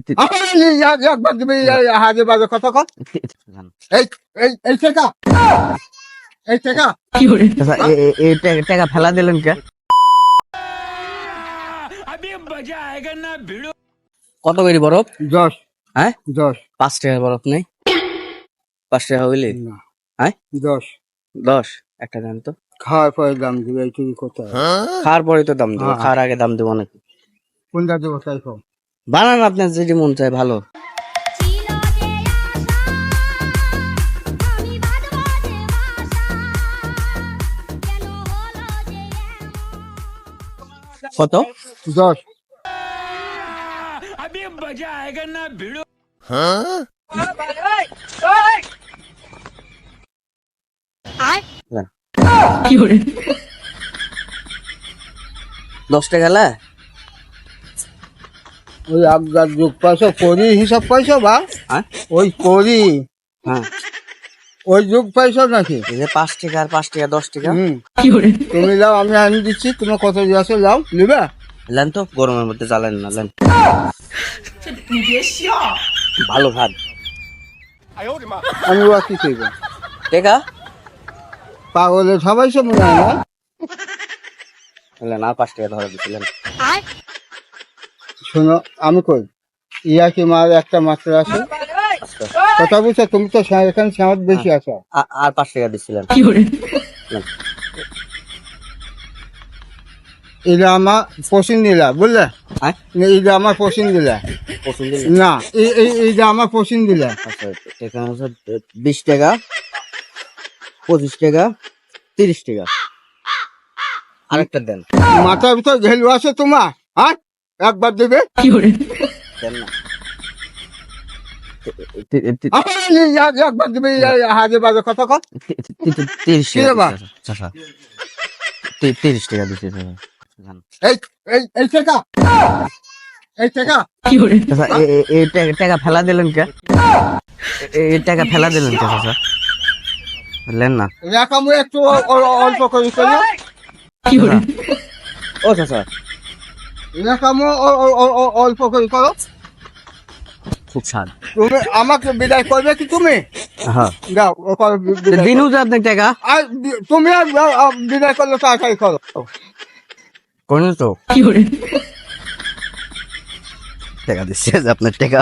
একবার দিবি হাজে বাজে কথা কর। এই এই টাকা এই টাকা টাকা ফেলা দিলেন কে? কত করে বরফ? 10 হ্যাঁ 10 5 টাকার বরফ নেই? 5 টাকা হইলে না হ্যাঁ 10 10 একটা দেন তো। খাওয়ার পরে দাম দিবে এইটুকু কোথায় খাওয়ার পরে তো দাম দেবো, হ্যাঁ। খাওয়ার আগে দাম দেবো নাকি? কোনটা দেবো তাই কম। বানান আপনার যেটি মন চায় ভালো। কত? 10 10 টাকা লা? ওই আপনার যোগ পয়সা করি হিসাব পয়সা বা হ্যাঁ ওই করি হ্যাঁ ওই যোগ পয়সা নাকি? এই যে 5 টাকা আর 5 টাকা 10 টাকা তুমি যাও আমি আনি দিচ্ছি, তোমার কত দিয়েছো যাও নিবে। লেন তো, গরমের মধ্যে জ্বালেন না, লেন। ভালো ভাত আমি ও কি করবো? টাকা পাগলের সবাই সব মনে হয় না। লেন আর 5 টাকা ধরে দিছিলেন। শোনো আমি কই ইয়া কি মার একটা মাত্র আছে কথা বুঝছো? তুমি তো এখানে সামত বেশি আছো। আর 5 টাকা দিছিলেন। এটা আমার পছন্দ দিলা বুঝলে, হ্যাঁ এটা আমার পছন্দ দিলা পছন্দ না, এইটা আমার পছন্দ দিলা। আচ্ছা টাকা হচ্ছে 20 টাকা 25 টাকা 30 টাকা। আরেকটা দেন। মাথার ভিতর ঘেলু আছে তোমার? হ্যাঁ একবার দেবে দেন না। একবার দেবে হাজে বাজে কথা কর। 30 কি রে বা? টাকা 30 টাকা দিচ্ছি। এই এই টাকা এই টাকা টাকা ফেলা দিলেন কে? এই টাকা ফেলা দিলেন কে চাচা? লেন না। রাখামু একটু অল্প করে চলো। ও চাচা রাখামু অল্প করে করো। খুব স্বাদ। তুমি আমাকে বিদায় করবে কি তুমি? হ্যাঁ যাও দিনু যে আপনি টাকা আর তুমি আর বিদায় করলে তাড়াতাড়ি করো। করেন তো টাকা দিচ্ছে আপনার টাকা।